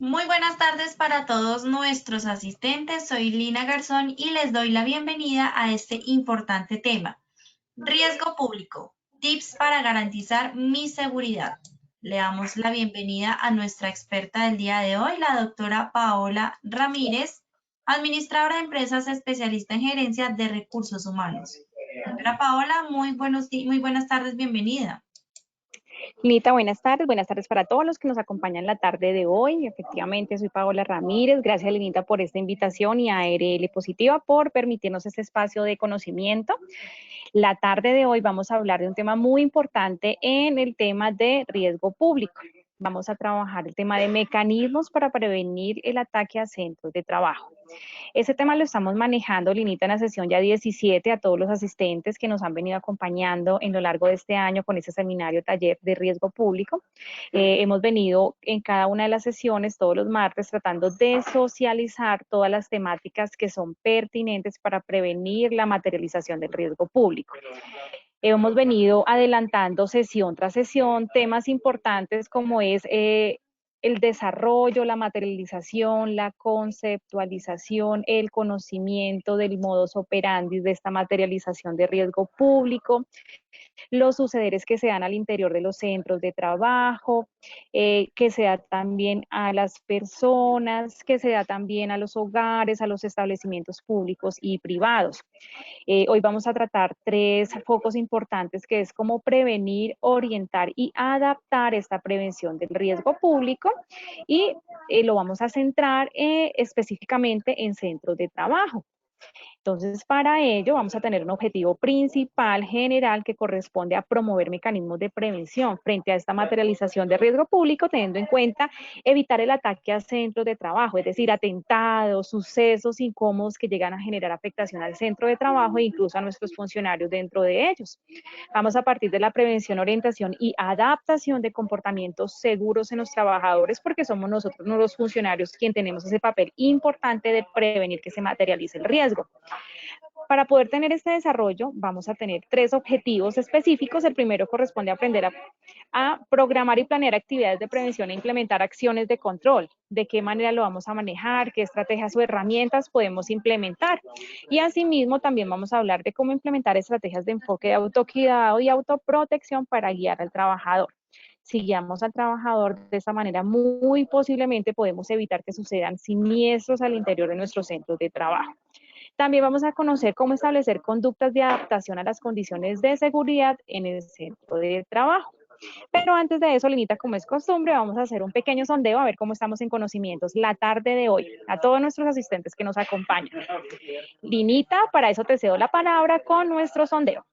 Muy buenas tardes para todos nuestros asistentes. Soy Lina Garzón y les doy la bienvenida a este importante tema. Riesgo público. Tips para garantizar mi seguridad. Le damos la bienvenida a nuestra experta del día de hoy, la doctora Paola Ramírez, administradora de empresas especialista en gerencia de recursos humanos. Doctora Paola, muy buenas tardes, bienvenida. Linita, buenas tardes para todos los que nos acompañan la tarde de hoy. Efectivamente, soy Paola Ramírez. Gracias, Linita, por esta invitación y a ARL Positiva por permitirnos este espacio de conocimiento. La tarde de hoy vamos a hablar de un tema muy importante en el tema de riesgo público. Vamos a trabajar el tema de mecanismos para prevenir el ataque a centros de trabajo. Ese tema lo estamos manejando, Linita, en la sesión ya 17, a todos los asistentes que nos han venido acompañando en lo largo de este año con ese seminario taller de riesgo público. Hemos venido en cada una de las sesiones, todos los martes, tratando de socializar todas las temáticas que son pertinentes para prevenir la materialización del riesgo público. Hemos venido adelantando sesión tras sesión temas importantes como es el desarrollo, la materialización, la conceptualización, el conocimiento del modus operandi de esta materialización de riesgo público, los sucederes que se dan al interior de los centros de trabajo, que se da también a las personas, que se da también a los hogares, a los establecimientos públicos y privados. Hoy vamos a tratar 3 focos importantes, que es cómo prevenir, orientar y adaptar esta prevención del riesgo público, y lo vamos a centrar específicamente en centros de trabajo. Entonces, para ello vamos a tener un objetivo principal general que corresponde a promover mecanismos de prevención frente a esta materialización de riesgo público, teniendo en cuenta evitar el ataque a centros de trabajo, es decir, atentados, sucesos incómodos que llegan a generar afectación al centro de trabajo e incluso a nuestros funcionarios dentro de ellos. Vamos a partir de la prevención, orientación y adaptación de comportamientos seguros en los trabajadores, porque somos nosotros, no los funcionarios, quien tenemos ese papel importante de prevenir que se materialice el riesgo. Para poder tener este desarrollo, vamos a tener 3 objetivos específicos. El primero corresponde a aprender a programar y planear actividades de prevención e implementar acciones de control. De qué manera lo vamos a manejar, qué estrategias o herramientas podemos implementar. Y asimismo, también vamos a hablar de cómo implementar estrategias de enfoque de autocuidado y autoprotección para guiar al trabajador. Si guiamos al trabajador de esa manera, muy posiblemente podemos evitar que sucedan siniestros al interior de nuestros centros de trabajo. También vamos a conocer cómo establecer conductas de adaptación a las condiciones de seguridad en el centro de trabajo. Pero antes de eso, Linita, como es costumbre, vamos a hacer un pequeño sondeo a ver cómo estamos en conocimientos la tarde de hoy, a todos nuestros asistentes que nos acompañan. Linita, para eso te cedo la palabra con nuestro sondeo.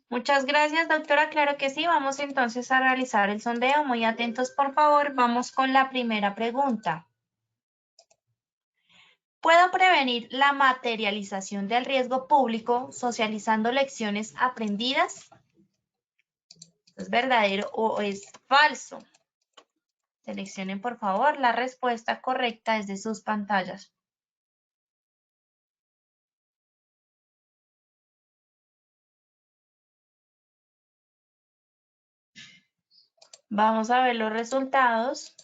Muchas gracias, doctora. Claro que sí. Vamos entonces a realizar el sondeo. Muy atentos, por favor. Vamos con la primera pregunta. ¿Puedo prevenir la materialización del riesgo público socializando lecciones aprendidas? ¿Es verdadero o es falso? Seleccionen, por favor, la respuesta correcta desde sus pantallas. Vamos a ver los resultados.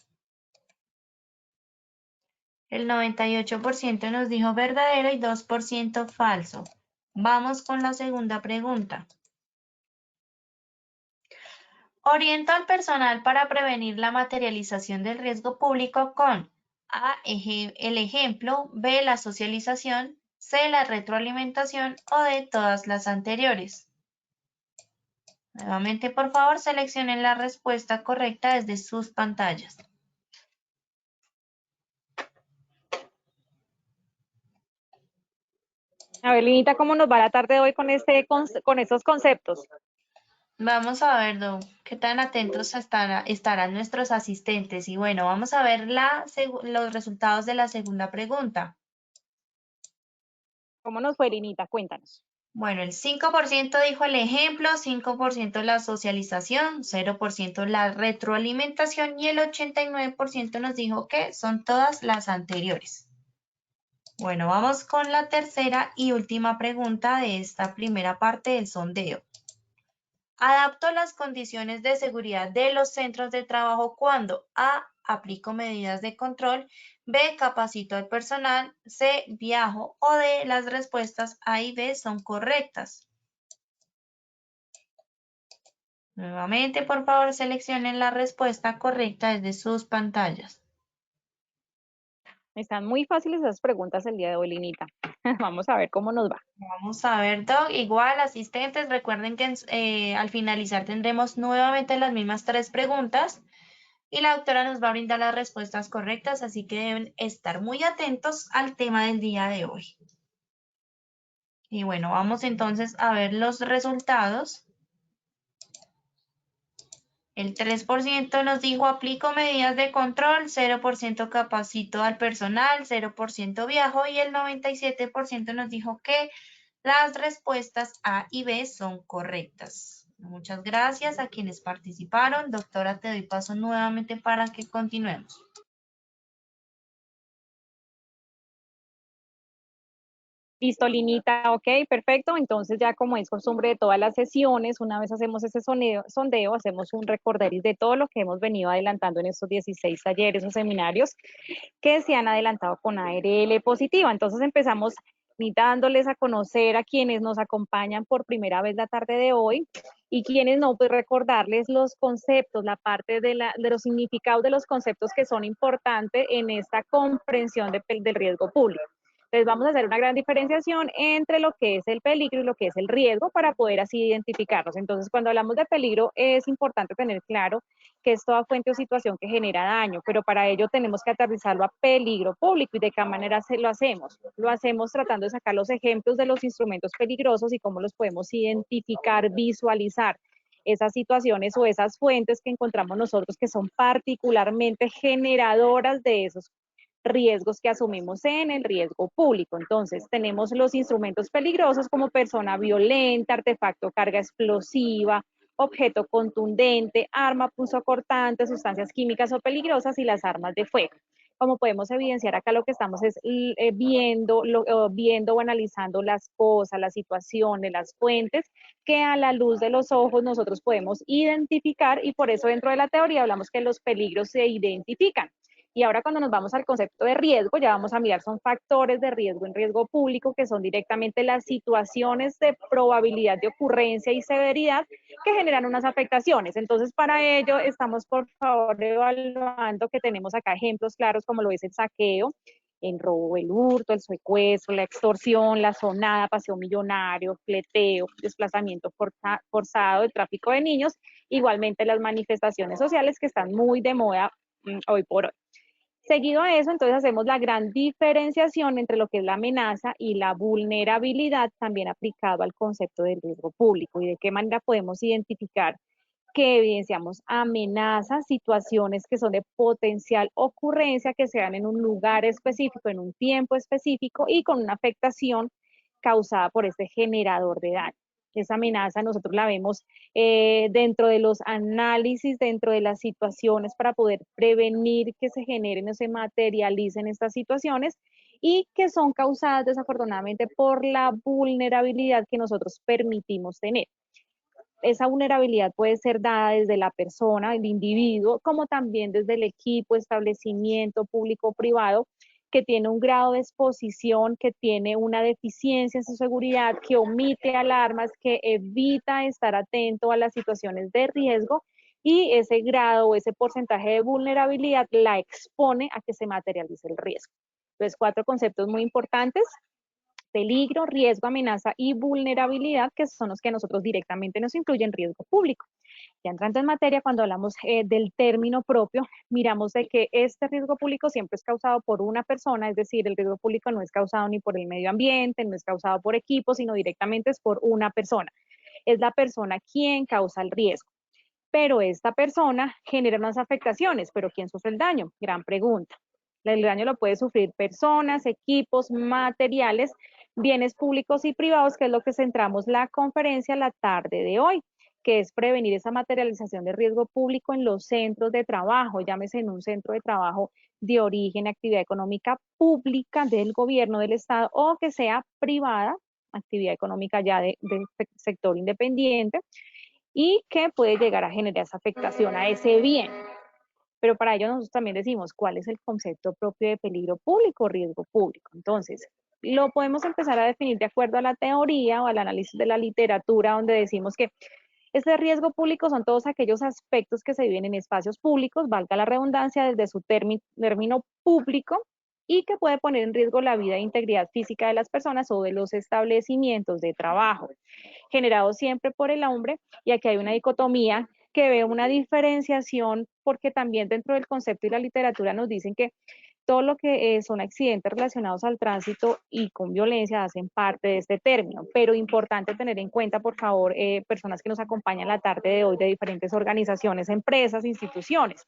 El 98% nos dijo verdadero y 2% falso. Vamos con la segunda pregunta. Oriento al personal para prevenir la materialización del riesgo público con A, el ejemplo, B, la socialización, C, la retroalimentación o D, todas las anteriores. Nuevamente, por favor, seleccionen la respuesta correcta desde sus pantallas. A ver, Linita, ¿cómo nos va la tarde de hoy con estos conceptos? Vamos a ver, qué tan atentos estarán nuestros asistentes. Y bueno, vamos a ver los resultados de la segunda pregunta. ¿Cómo nos fue, Linita? Cuéntanos. Bueno, el 5% dijo el ejemplo, 5% la socialización, 0% la retroalimentación y el 89% nos dijo que son todas las anteriores. Bueno, vamos con la tercera y última pregunta de esta primera parte del sondeo. Adapto las condiciones de seguridad de los centros de trabajo cuando A. Aplico medidas de control, B. Capacito al personal, C. Viajo o D. Las respuestas A y B son correctas. Nuevamente, por favor, seleccionen la respuesta correcta desde sus pantallas. Están muy fáciles esas preguntas el día de hoy, Linita. Vamos a ver cómo nos va. Vamos a ver, Doc. Igual, asistentes, recuerden que al finalizar tendremos nuevamente las mismas 3 preguntas y la doctora nos va a brindar las respuestas correctas, así que deben estar muy atentos al tema del día de hoy. Y bueno, vamos entonces a ver los resultados. El 3% nos dijo aplico medidas de control, 0% capacito al personal, 0% viajo y el 97% nos dijo que las respuestas A y B son correctas. Muchas gracias a quienes participaron. Doctora, te doy paso nuevamente para que continuemos. Listo, Linita, ok, perfecto. Entonces ya como es costumbre de todas las sesiones, una vez hacemos ese sondeo, hacemos un recorderis de todo lo que hemos venido adelantando en estos 16 talleres o seminarios que se han adelantado con ARL positiva. Entonces empezamos dándoles a conocer a quienes nos acompañan por primera vez la tarde de hoy y quienes no, pues recordarles los conceptos, la parte de los significados de los conceptos que son importantes en esta comprensión del riesgo público. Entonces vamos a hacer una gran diferenciación entre lo que es el peligro y lo que es el riesgo para poder así identificarlos. Entonces, cuando hablamos de peligro, es importante tener claro que es toda fuente o situación que genera daño, pero para ello tenemos que aterrizarlo a peligro público. ¿Y de qué manera lo hacemos? Lo hacemos tratando de sacar los ejemplos de los instrumentos peligrosos y cómo los podemos identificar, visualizar esas situaciones o esas fuentes que encontramos nosotros que son particularmente generadoras de esos riesgos que asumimos en el riesgo público. Entonces, tenemos los instrumentos peligrosos como persona violenta, artefacto, carga explosiva, objeto contundente, arma punzocortante, sustancias químicas o peligrosas y las armas de fuego. Como podemos evidenciar acá, lo que estamos es viendo o analizando las cosas, las situaciones, las fuentes que a la luz de los ojos nosotros podemos identificar y por eso dentro de la teoría hablamos que los peligros se identifican. Y ahora cuando nos vamos al concepto de riesgo, ya vamos a mirar, son factores de riesgo en riesgo público, que son directamente las situaciones de probabilidad de ocurrencia y severidad que generan unas afectaciones. Entonces, para ello, estamos por favor evaluando que tenemos acá ejemplos claros como lo es el saqueo, el robo, el hurto, el secuestro, la extorsión, la sonada, paseo millonario, fleteo, desplazamiento forzado, el tráfico de niños, igualmente las manifestaciones sociales que están muy de moda hoy por hoy. Seguido a eso, entonces hacemos la gran diferenciación entre lo que es la amenaza y la vulnerabilidad, también aplicado al concepto del riesgo público y de qué manera podemos identificar que evidenciamos amenazas, situaciones que son de potencial ocurrencia, que se dan en un lugar específico, en un tiempo específico y con una afectación causada por este generador de daño. Esa amenaza nosotros la vemos dentro de los análisis, dentro de las situaciones para poder prevenir que se generen o se materialicen estas situaciones y que son causadas desafortunadamente por la vulnerabilidad que nosotros permitimos tener. Esa vulnerabilidad puede ser dada desde la persona, el individuo, como también desde el equipo, establecimiento público o privado, que tiene un grado de exposición, que tiene una deficiencia en su seguridad, que omite alarmas, que evita estar atento a las situaciones de riesgo y ese grado o ese porcentaje de vulnerabilidad la expone a que se materialice el riesgo. Entonces, 4 conceptos muy importantes: peligro, riesgo, amenaza y vulnerabilidad, que son los que nosotros directamente nos incluyen riesgo público. Ya entrando en materia, cuando hablamos del término propio, miramos de que este riesgo público siempre es causado por una persona, es decir, el riesgo público no es causado ni por el medio ambiente, no es causado por equipos, sino directamente es por una persona. Es la persona quien causa el riesgo. Pero esta persona genera unas afectaciones, pero ¿quién sufre el daño? Gran pregunta. El daño lo puede sufrir personas, equipos, materiales, bienes públicos y privados, que es lo que centramos la conferencia la tarde de hoy, que es prevenir esa materialización de riesgo público en los centros de trabajo, llámese en un centro de trabajo de origen, actividad económica pública del gobierno del Estado o que sea privada, actividad económica ya de sector independiente, y que puede llegar a generar esa afectación a ese bien. Pero para ello nosotros también decimos cuál es el concepto propio de peligro público o riesgo público. Entonces, lo podemos empezar a definir de acuerdo a la teoría o al análisis de la literatura, donde decimos que este riesgo público son todos aquellos aspectos que se viven en espacios públicos, valga la redundancia, desde su término público, y que puede poner en riesgo la vida e integridad física de las personas o de los establecimientos de trabajo, generado siempre por el hombre, y aquí hay una dicotomía que ve una diferenciación, porque también dentro del concepto y la literatura nos dicen que todo lo que son accidentes relacionados al tránsito y con violencia hacen parte de este término, pero importante tener en cuenta, por favor, personas que nos acompañan la tarde de hoy de diferentes organizaciones, empresas, instituciones.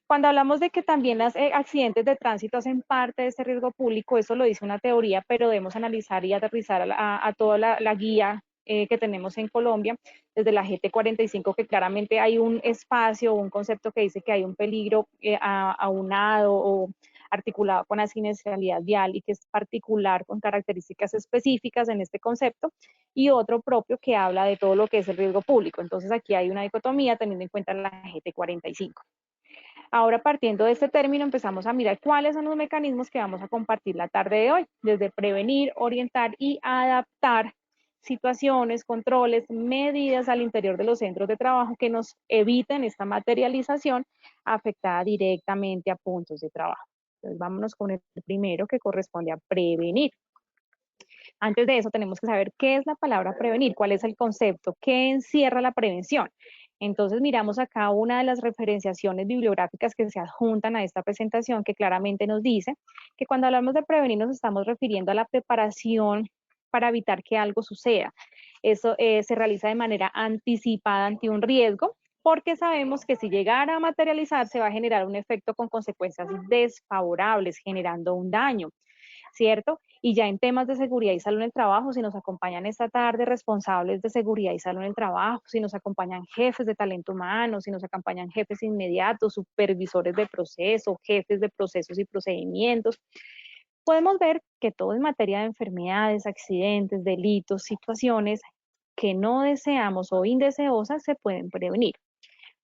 Cuando hablamos de que también los accidentes de tránsito hacen parte de este riesgo público, eso lo dice una teoría, pero debemos analizar y aterrizar a toda la guía que tenemos en Colombia, desde la GT45, que claramente hay un espacio o un concepto que dice que hay un peligro aunado o articulado con la siniestralidad vial y que es particular con características específicas en este concepto, y otro propio que habla de todo lo que es el riesgo público. Entonces aquí hay una dicotomía teniendo en cuenta la GT45. Ahora, partiendo de este término, empezamos a mirar cuáles son los mecanismos que vamos a compartir la tarde de hoy, desde prevenir, orientar y adaptar situaciones, controles, medidas al interior de los centros de trabajo que nos eviten esta materialización afectada directamente a puntos de trabajo. Entonces, vámonos con el primero, que corresponde a prevenir. Antes de eso tenemos que saber qué es la palabra prevenir, cuál es el concepto, qué encierra la prevención. Entonces miramos acá una de las referenciaciones bibliográficas que se adjuntan a esta presentación, que claramente nos dice que cuando hablamos de prevenir nos estamos refiriendo a la preparación para evitar que algo suceda. Eso se realiza de manera anticipada ante un riesgo, porque sabemos que si llegara a materializarse va a generar un efecto con consecuencias desfavorables, generando un daño, ¿cierto? Y ya en temas de seguridad y salud en el trabajo, si nos acompañan esta tarde responsables de seguridad y salud en el trabajo, si nos acompañan jefes de talento humano, si nos acompañan jefes inmediatos, supervisores de proceso, jefes de procesos y procedimientos, podemos ver que todo en materia de enfermedades, accidentes, delitos, situaciones que no deseamos o indeseosas se pueden prevenir.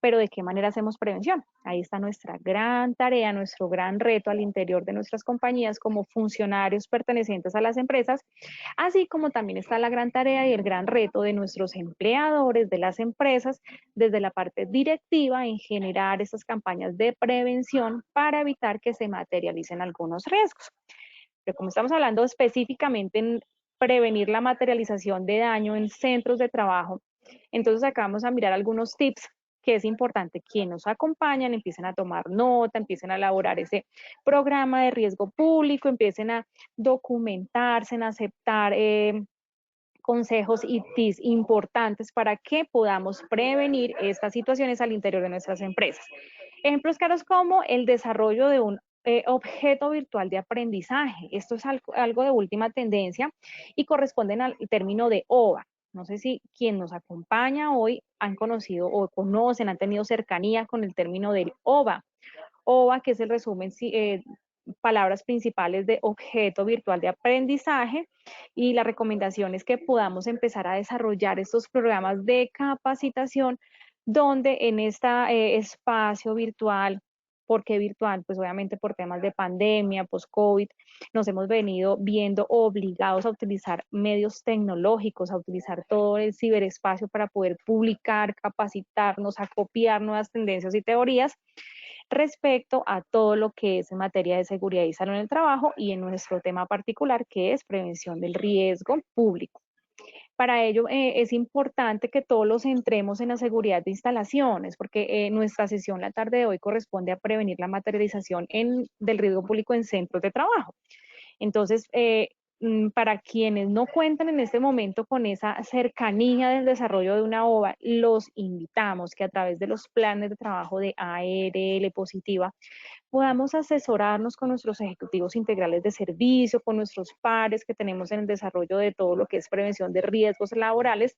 Pero ¿de qué manera hacemos prevención? Ahí está nuestra gran tarea, nuestro gran reto al interior de nuestras compañías como funcionarios pertenecientes a las empresas, así como también está la gran tarea y el gran reto de nuestros empleadores de las empresas desde la parte directiva en generar estas campañas de prevención para evitar que se materialicen algunos riesgos. Pero como estamos hablando específicamente en prevenir la materialización de daño en centros de trabajo, entonces acá vamos a mirar algunos tips que es importante que nos acompañan, empiecen a tomar nota, empiecen a elaborar ese programa de riesgo público, empiecen a documentarse, en aceptar consejos y tips importantes para que podamos prevenir estas situaciones al interior de nuestras empresas. Ejemplos claros como el desarrollo de un objeto virtual de aprendizaje. Esto es algo de última tendencia y corresponden al término de OVA. No sé si quien nos acompaña hoy han conocido o conocen, han tenido cercanía con el término del OVA. OVA, que es el resumen, palabras principales de objeto virtual de aprendizaje, y la recomendación es que podamos empezar a desarrollar estos programas de capacitación donde en este espacio virtual. ¿Por qué virtual? Pues obviamente por temas de pandemia, post-COVID, nos hemos venido viendo obligados a utilizar medios tecnológicos, a utilizar todo el ciberespacio para poder publicar, capacitarnos, a copiar nuevas tendencias y teorías respecto a todo lo que es en materia de seguridad y salud en el trabajo y en nuestro tema particular, que es prevención del riesgo público. Para ello es importante que todos los centremos en la seguridad de instalaciones, porque nuestra sesión la tarde de hoy corresponde a prevenir la materialización del riesgo público en centros de trabajo. Entonces, para quienes no cuentan en este momento con esa cercanía del desarrollo de una OVA, los invitamos que a través de los planes de trabajo de ARL Positiva podamos asesorarnos con nuestros ejecutivos integrales de servicio, con nuestros pares que tenemos en el desarrollo de todo lo que es prevención de riesgos laborales,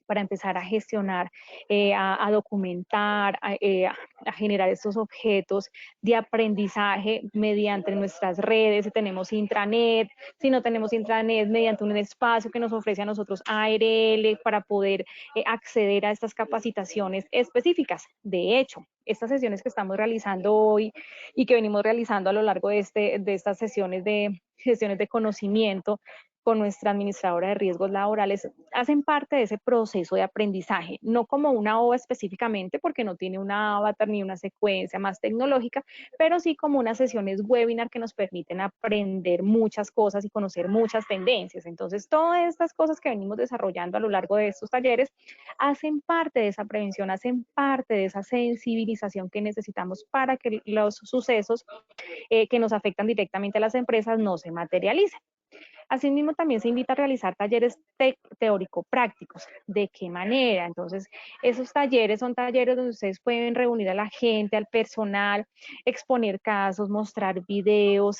para empezar a gestionar, a documentar, a generar estos objetos de aprendizaje mediante nuestras redes, si tenemos intranet, si no tenemos intranet, mediante un espacio que nos ofrece a nosotros ARL para poder acceder a estas capacitaciones específicas. De hecho, estas sesiones que estamos realizando hoy y que venimos realizando a lo largo de estas sesiones de gestiones de conocimiento con nuestra administradora de riesgos laborales, hacen parte de ese proceso de aprendizaje, no como una OVA específicamente, porque no tiene una avatar ni una secuencia más tecnológica, pero sí como unas sesiones webinar que nos permiten aprender muchas cosas y conocer muchas tendencias. Entonces, todas estas cosas que venimos desarrollando a lo largo de estos talleres hacen parte de esa prevención, hacen parte de esa sensibilización que necesitamos para que los sucesos que nos afectan directamente a las empresas no se materialicen. Asimismo, también se invita a realizar talleres teórico-prácticos. ¿De qué manera? Entonces, esos talleres son talleres donde ustedes pueden reunir a la gente, al personal, exponer casos, mostrar videos,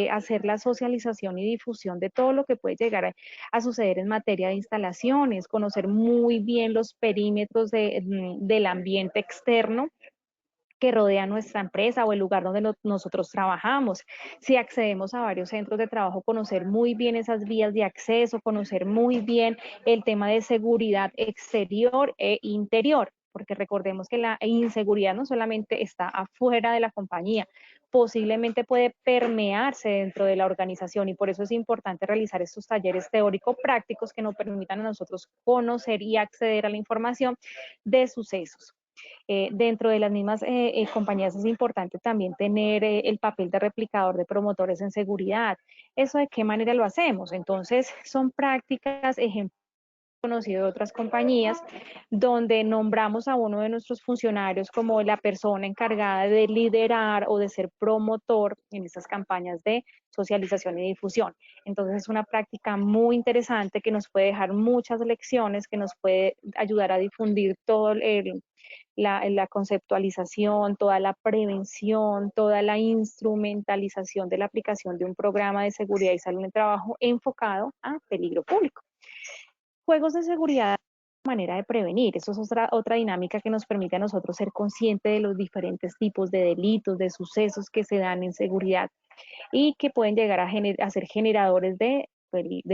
hacer la socialización y difusión de todo lo que puede llegar a suceder en materia de instalaciones, conocer muy bien los perímetros del ambiente externo que rodea nuestra empresa o el lugar donde nosotros trabajamos. Si accedemos a varios centros de trabajo, conocer muy bien esas vías de acceso, conocer muy bien el tema de seguridad exterior e interior, porque recordemos que la inseguridad no solamente está afuera de la compañía, posiblemente puede permearse dentro de la organización y por eso es importante realizar estos talleres teórico-prácticos que nos permitan a nosotros conocer y acceder a la información de sucesos. Dentro de las mismas compañías es importante también tener el papel de replicador de promotores en seguridad. ¿Eso de qué manera lo hacemos? Entonces, son prácticas, ejemplos conocido de otras compañías, donde nombramos a uno de nuestros funcionarios como la persona encargada de liderar o de ser promotor en estas campañas de socialización y difusión. Entonces es una práctica muy interesante que nos puede dejar muchas lecciones, que nos puede ayudar a difundir todo la conceptualización, toda la prevención, toda la instrumentalización de la aplicación de un programa de seguridad y salud en el trabajo enfocado a peligro público. Juegos de seguridad, manera de prevenir. Eso es otra dinámica que nos permite a nosotros ser conscientes de los diferentes tipos de delitos, de sucesos que se dan en seguridad y que pueden llegar a ser generadores del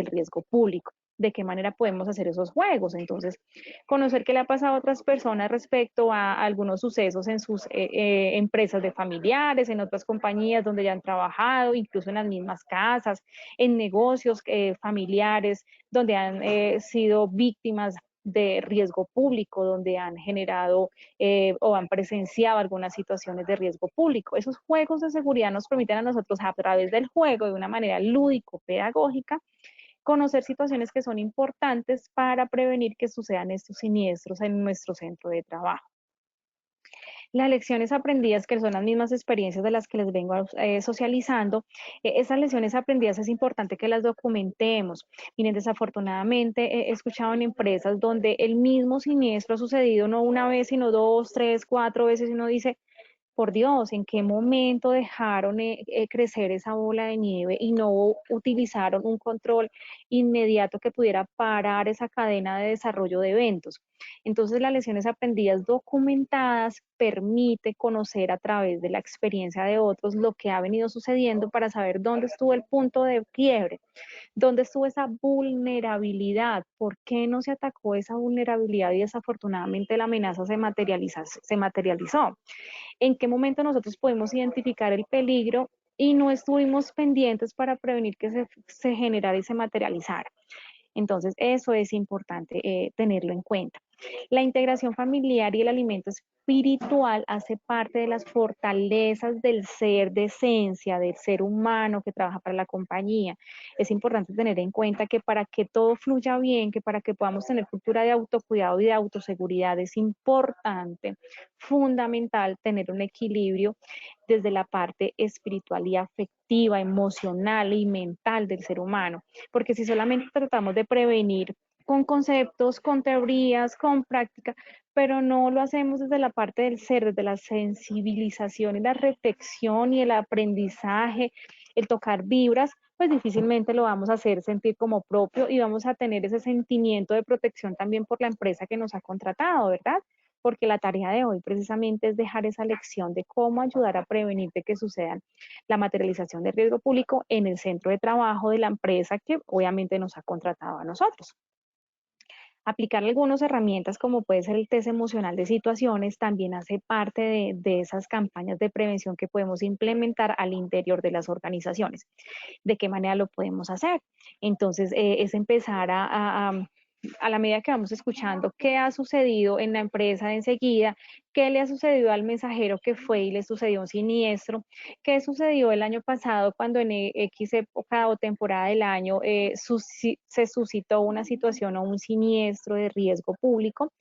riesgo público. ¿De qué manera podemos hacer esos juegos? Entonces, conocer qué le ha pasado a otras personas respecto a algunos sucesos en sus empresas de familiares, en otras compañías donde ya han trabajado, incluso en las mismas casas, en negocios familiares, donde han sido víctimas de riesgo público, donde han generado o han presenciado algunas situaciones de riesgo público. Esos juegos de seguridad nos permiten a nosotros, a través del juego, de una manera lúdico-pedagógica, conocer situaciones que son importantes para prevenir que sucedan estos siniestros en nuestro centro de trabajo. Las lecciones aprendidas, que son las mismas experiencias de las que les vengo socializando, esas lecciones aprendidas es importante que las documentemos. Miren, desafortunadamente he escuchado en empresas donde el mismo siniestro ha sucedido no una vez, sino dos, tres, cuatro veces, y uno dice, por Dios, ¿en qué momento dejaron crecer esa bola de nieve y no utilizaron un control inmediato que pudiera parar esa cadena de desarrollo de eventos? Entonces, las lecciones aprendidas documentadas permite conocer a través de la experiencia de otros lo que ha venido sucediendo para saber dónde estuvo el punto de quiebre. ¿Dónde estuvo esa vulnerabilidad? ¿Por qué no se atacó esa vulnerabilidad y desafortunadamente la amenaza se materializó? ¿En qué momento nosotros podemos identificar el peligro y no estuvimos pendientes para prevenir que se generara y se materializara? Entonces, eso es importante tenerlo en cuenta. La integración familiar y el alimento espiritual hace parte de las fortalezas del ser de esencia, del ser humano que trabaja para la compañía. Es importante tener en cuenta que para que todo fluya bien, que para que podamos tener cultura de autocuidado y de autoseguridad, es importante, fundamental, tener un equilibrio desde la parte espiritual y afectiva, emocional y mental del ser humano. Porque si solamente tratamos de prevenir con conceptos, con teorías, con práctica, pero no lo hacemos desde la parte del ser, desde la sensibilización y la reflexión y el aprendizaje el tocar vibras, pues difícilmente lo vamos a hacer sentir como propio y vamos a tener ese sentimiento de protección también por la empresa que nos ha contratado, ¿verdad? Porque la tarea de hoy precisamente es dejar esa lección de cómo ayudar a prevenir de que sucedan la materialización de riesgo público en el centro de trabajo de la empresa que obviamente nos ha contratado a nosotros. Aplicar algunas herramientas como puede ser el test emocional de situaciones también hace parte de esas campañas de prevención que podemos implementar al interior de las organizaciones. ¿De qué manera lo podemos hacer? Entonces, es empezar a la medida que vamos escuchando qué ha sucedido en la empresa de enseguida, qué le ha sucedido al mensajero que fue y le sucedió un siniestro, qué sucedió el año pasado cuando en X época o temporada del año se suscitó una situación o un siniestro de riesgo público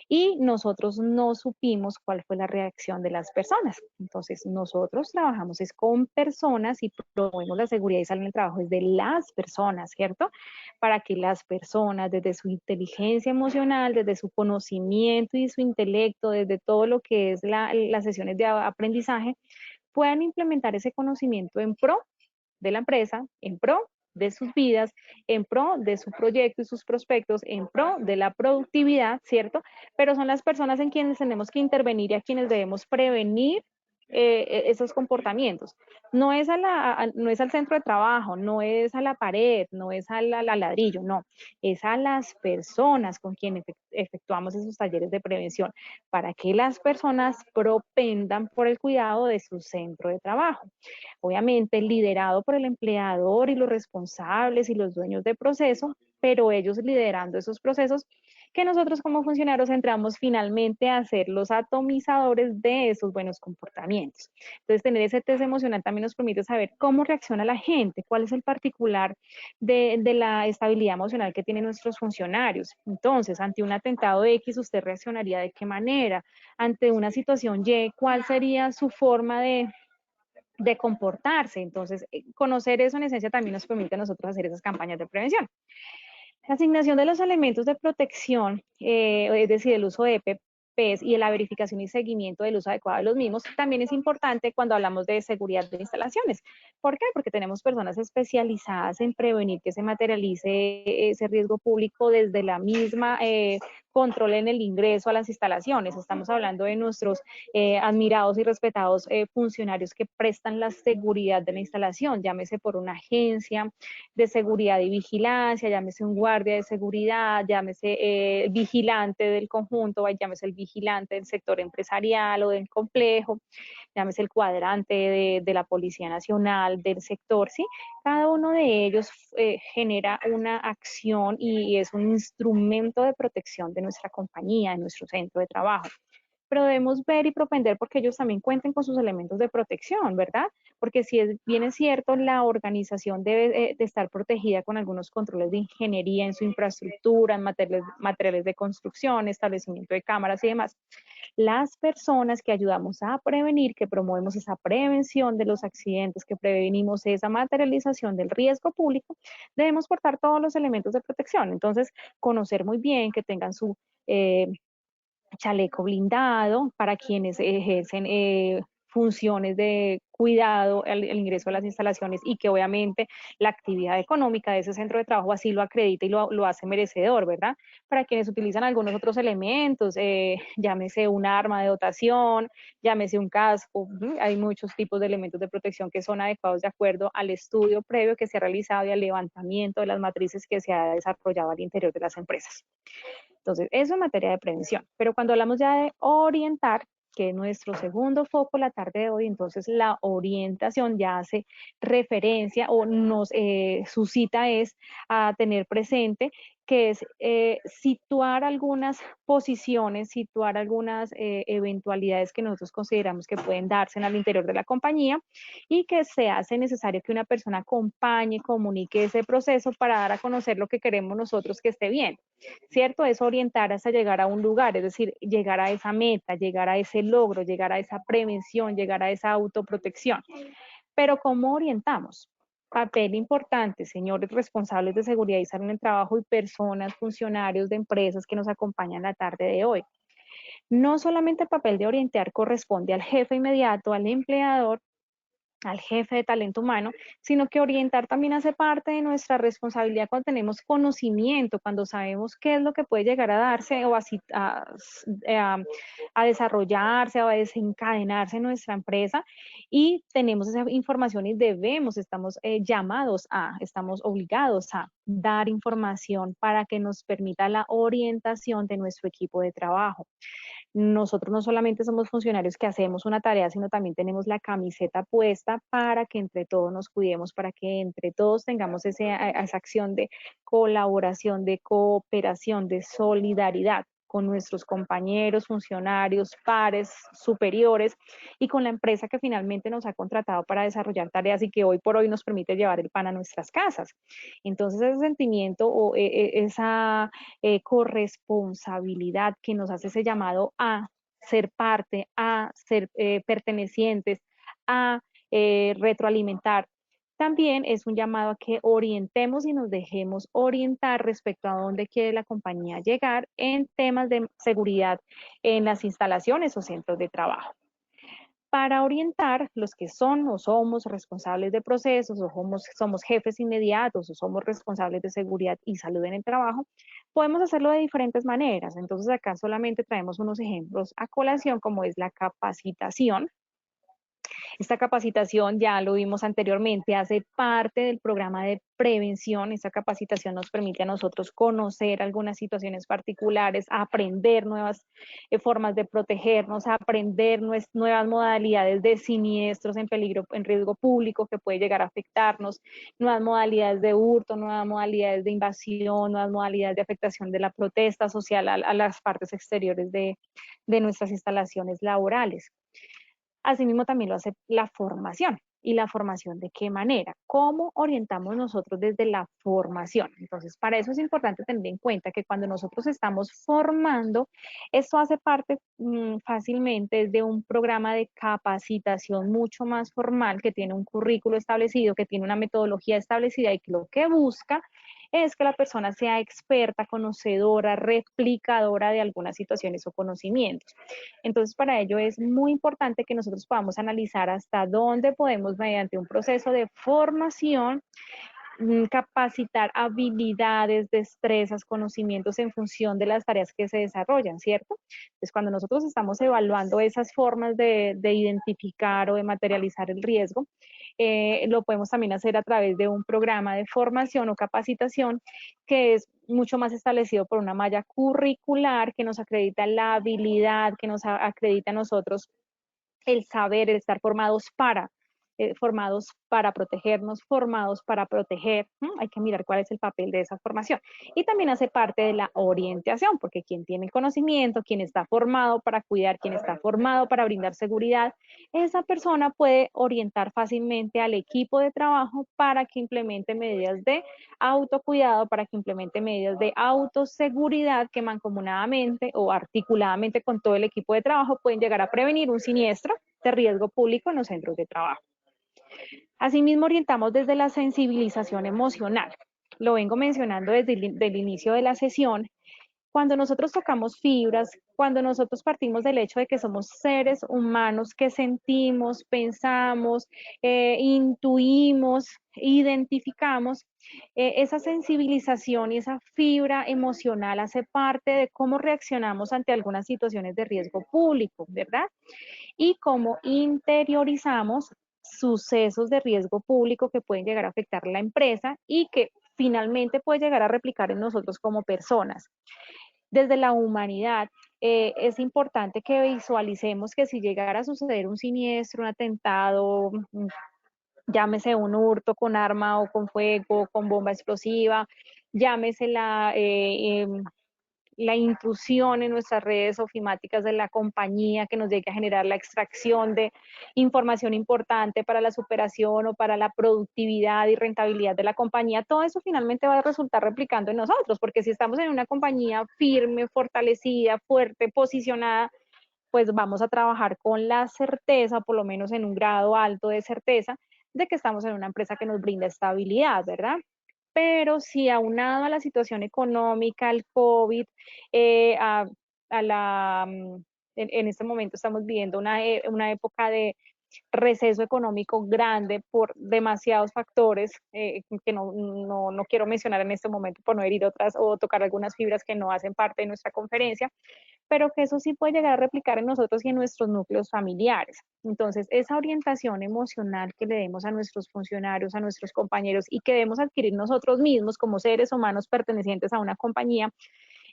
y nosotros no supimos cuál fue la reacción de las personas. Entonces, nosotros trabajamos es con personas y promovemos la seguridad y salud en el trabajo es de las personas, ¿cierto? Para que las personas, desde su inteligencia emocional, desde su conocimiento y su intelecto, desde todo lo que es las sesiones de aprendizaje, puedan implementar ese conocimiento en pro de la empresa, en pro de sus vidas, en pro de su proyecto y sus prospectos, en pro de la productividad, ¿cierto? Pero son las personas en quienes tenemos que intervenir y a quienes debemos prevenir esos comportamientos. No es al centro de trabajo, no es a la pared, no es al ladrillo, no, es a las personas con quienes efectuamos esos talleres de prevención, para que las personas propendan por el cuidado de su centro de trabajo. Obviamente liderado por el empleador y los responsables y los dueños de proceso, pero ellos liderando esos procesos que nosotros como funcionarios entramos finalmente a ser los atomizadores de esos buenos comportamientos. Entonces, tener ese test emocional también nos permite saber cómo reacciona la gente, cuál es el particular de la estabilidad emocional que tienen nuestros funcionarios. Entonces, ante un atentado X, ¿usted reaccionaría de qué manera? Ante una situación Y, ¿cuál sería su forma de comportarse? Entonces, conocer eso en esencia también nos permite a nosotros hacer esas campañas de prevención. La asignación de los elementos de protección, es decir, el uso de EPPs y la verificación y seguimiento del uso adecuado de los mismos, también es importante cuando hablamos de seguridad de instalaciones. ¿Por qué? Porque tenemos personas especializadas en prevenir que se materialice ese riesgo público desde la misma control en el ingreso a las instalaciones. Estamos hablando de nuestros admirados y respetados funcionarios que prestan la seguridad de la instalación, llámese por una agencia de seguridad y vigilancia, llámese un guardia de seguridad, llámese el vigilante del conjunto, llámese el vigilante del sector empresarial o del complejo, llámese el cuadrante de la Policía Nacional, del sector, ¿sí? Cada uno de ellos genera una acción y es un instrumento de protección de nuestra compañía, de nuestro centro de trabajo. Pero debemos ver y propender porque ellos también cuenten con sus elementos de protección, ¿verdad? Porque si bien es cierto, la organización debe de estar protegida con algunos controles de ingeniería en su infraestructura, en materiales de construcción, establecimiento de cámaras y demás. Las personas que ayudamos a prevenir, que promovemos esa prevención de los accidentes, que prevenimos esa materialización del riesgo público, debemos portar todos los elementos de protección. Entonces, conocer muy bien que tengan su chaleco blindado para quienes ejercen funciones de cuidado al ingreso a las instalaciones y que obviamente la actividad económica de ese centro de trabajo así lo acredita y lo hace merecedor, ¿verdad? Para quienes utilizan algunos otros elementos, llámese un arma de dotación, llámese un casco, hay muchos tipos de elementos de protección que son adecuados de acuerdo al estudio previo que se ha realizado y al levantamiento de las matrices que se ha desarrollado al interior de las empresas. Entonces, eso en materia de prevención. Pero cuando hablamos ya de orientar, que es nuestro segundo foco la tarde de hoy, entonces la orientación ya hace referencia o nos suscita es a tener presente que es situar algunas posiciones, situar algunas eventualidades que nosotros consideramos que pueden darse en el interior de la compañía y que se hace necesario que una persona acompañe, comunique ese proceso para dar a conocer lo que queremos nosotros que esté bien. ¿Cierto? Es orientar hasta llegar a un lugar, es decir, llegar a esa meta, llegar a ese logro, llegar a esa prevención, llegar a esa autoprotección. Pero ¿cómo orientamos? Papel importante, señores responsables de seguridad y salud en el trabajo y personas, funcionarios de empresas que nos acompañan la tarde de hoy. No solamente el papel de orientar corresponde al jefe inmediato, al empleador, al jefe de talento humano, sino que orientar también hace parte de nuestra responsabilidad cuando tenemos conocimiento, cuando sabemos qué es lo que puede llegar a darse o a desarrollarse o a desencadenarse en nuestra empresa y tenemos esa información y estamos llamados estamos obligados a dar información para que nos permita la orientación de nuestro equipo de trabajo. Nosotros no solamente somos funcionarios que hacemos una tarea, sino también tenemos la camiseta puesta para que entre todos nos cuidemos, para que entre todos tengamos esa acción de colaboración, de cooperación, de solidaridad con nuestros compañeros, funcionarios, pares, superiores y con la empresa que finalmente nos ha contratado para desarrollar tareas y que hoy por hoy nos permite llevar el pan a nuestras casas. Entonces ese sentimiento o esa corresponsabilidad que nos hace ese llamado a ser parte, a ser pertenecientes, a retroalimentar. También es un llamado a que orientemos y nos dejemos orientar respecto a dónde quiere la compañía llegar en temas de seguridad en las instalaciones o centros de trabajo para orientar los que son o somos responsables de procesos o somos jefes inmediatos o somos responsables de seguridad y salud en el trabajo, podemos hacerlo de diferentes maneras. Entonces acá solamente traemos unos ejemplos a colación como es la capacitación. Esta capacitación, ya lo vimos anteriormente, hace parte del programa de prevención. Esta capacitación nos permite a nosotros conocer algunas situaciones particulares, aprender nuevas formas de protegernos, aprender nuevas modalidades de siniestros en peligro, en riesgo público que puede llegar a afectarnos, nuevas modalidades de hurto, nuevas modalidades de invasión, nuevas modalidades de afectación de la protesta social a las partes exteriores de nuestras instalaciones laborales. Asimismo, también lo hace la formación. ¿Y la formación de qué manera? ¿Cómo orientamos nosotros desde la formación? Entonces, para eso es importante tener en cuenta que cuando nosotros estamos formando, esto hace parte fácilmente de un programa de capacitación mucho más formal que tiene un currículo establecido, que tiene una metodología establecida y que lo que busca es que la persona sea experta, conocedora, replicadora de algunas situaciones o conocimientos. Entonces, para ello es muy importante que nosotros podamos analizar hasta dónde podemos, mediante un proceso de formación, capacitar habilidades, destrezas, conocimientos en función de las tareas que se desarrollan, ¿cierto? Entonces, cuando nosotros estamos evaluando esas formas de identificar o de materializar el riesgo, lo podemos también hacer a través de un programa de formación o capacitación que es mucho más establecido por una malla curricular que nos acredita la habilidad, que nos acredita a nosotros el saber, el estar formados para protegernos, formados para proteger. Hay que mirar cuál es el papel de esa formación. Y también hace parte de la orientación, porque quien tiene el conocimiento, quien está formado para cuidar, quien está formado para brindar seguridad, esa persona puede orientar fácilmente al equipo de trabajo para que implemente medidas de autocuidado, para que implemente medidas de autoseguridad que mancomunadamente o articuladamente con todo el equipo de trabajo pueden llegar a prevenir un siniestro de riesgo público en los centros de trabajo. Asimismo, orientamos desde la sensibilización emocional. Lo vengo mencionando desde el inicio de la sesión. Cuando nosotros tocamos fibras, cuando nosotros partimos del hecho de que somos seres humanos que sentimos, pensamos, intuimos, identificamos, esa sensibilización y esa fibra emocional hace parte de cómo reaccionamos ante algunas situaciones de riesgo público, ¿verdad? Y cómo interiorizamos sucesos de riesgo público que pueden llegar a afectar a la empresa y que finalmente puede llegar a replicar en nosotros como personas. Desde la humanidad, es importante que visualicemos que si llegara a suceder un siniestro, un atentado, llámese un hurto con arma o con fuego, con bomba explosiva, llámese la intrusión en nuestras redes ofimáticas de la compañía que nos llegue a generar la extracción de información importante para la superación o para la productividad y rentabilidad de la compañía, todo eso finalmente va a resultar replicando en nosotros, porque si estamos en una compañía firme, fortalecida, fuerte, posicionada, pues vamos a trabajar con la certeza, por lo menos en un grado alto de certeza, de que estamos en una empresa que nos brinda estabilidad, ¿verdad? Pero si aunado a la situación económica, al COVID, eh, a, a la, en este momento estamos viviendo una época receso económico grande por demasiados factores que no quiero mencionar en este momento por no herir otras o tocar algunas fibras que no hacen parte de nuestra conferencia, pero que eso sí puede llegar a replicar en nosotros y en nuestros núcleos familiares. Entonces, esa orientación emocional que le demos a nuestros funcionarios, a nuestros compañeros y que debemos adquirir nosotros mismos como seres humanos pertenecientes a una compañía,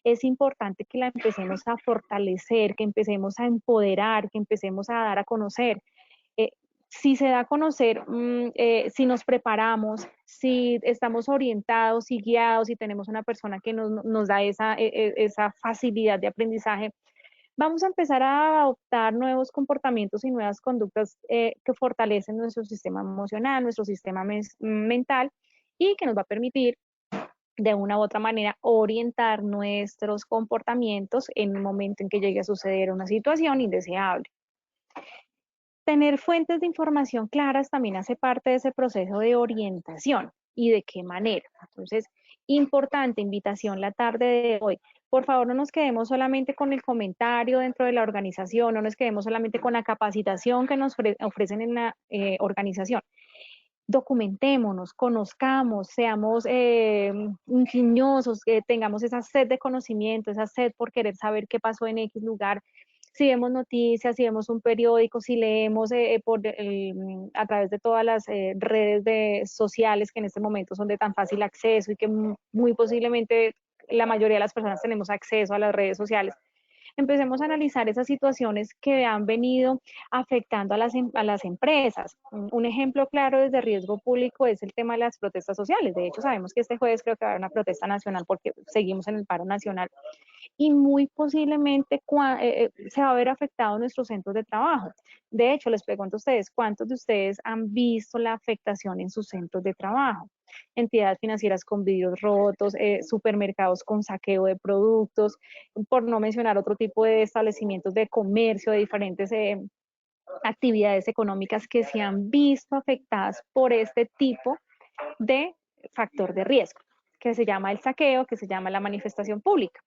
es importante que la empecemos a fortalecer, que empecemos a empoderar, que empecemos a dar a conocer. Eh, si se da a conocer, si nos preparamos, si estamos orientados y guiados, si tenemos una persona que nos da esa facilidad de aprendizaje, vamos a empezar a adoptar nuevos comportamientos y nuevas conductas que fortalecen nuestro sistema emocional, nuestro sistema mental y que nos va a permitir de una u otra manera orientar nuestros comportamientos en el momento en que llegue a suceder una situación indeseable. Tener fuentes de información claras también hace parte de ese proceso de orientación. ¿Y de qué manera? Entonces, importante invitación la tarde de hoy. Por favor, no nos quedemos solamente con el comentario dentro de la organización, no nos quedemos solamente con la capacitación que nos ofrecen en la organización. Documentémonos, conozcamos, seamos ingeniosos, tengamos esa sed de conocimiento, esa sed por querer saber qué pasó en X lugar. Si vemos noticias, si vemos un periódico, si leemos a través de todas las redes sociales que en este momento son de tan fácil acceso y que muy posiblemente la mayoría de las personas tenemos acceso a las redes sociales, empecemos a analizar esas situaciones que han venido afectando a las empresas. Un ejemplo claro desde riesgo público es el tema de las protestas sociales. De hecho, sabemos que este jueves creo que va a haber una protesta nacional porque seguimos en el paro nacional y muy posiblemente se va a ver afectado nuestros centros de trabajo. De hecho, les pregunto a ustedes, ¿cuántos de ustedes han visto la afectación en sus centros de trabajo? Entidades financieras con vidrios rotos, supermercados con saqueo de productos, por no mencionar otro tipo de establecimientos de comercio, de diferentes actividades económicas que se han visto afectadas por este tipo de factor de riesgo, que se llama el saqueo, que se llama la manifestación pública.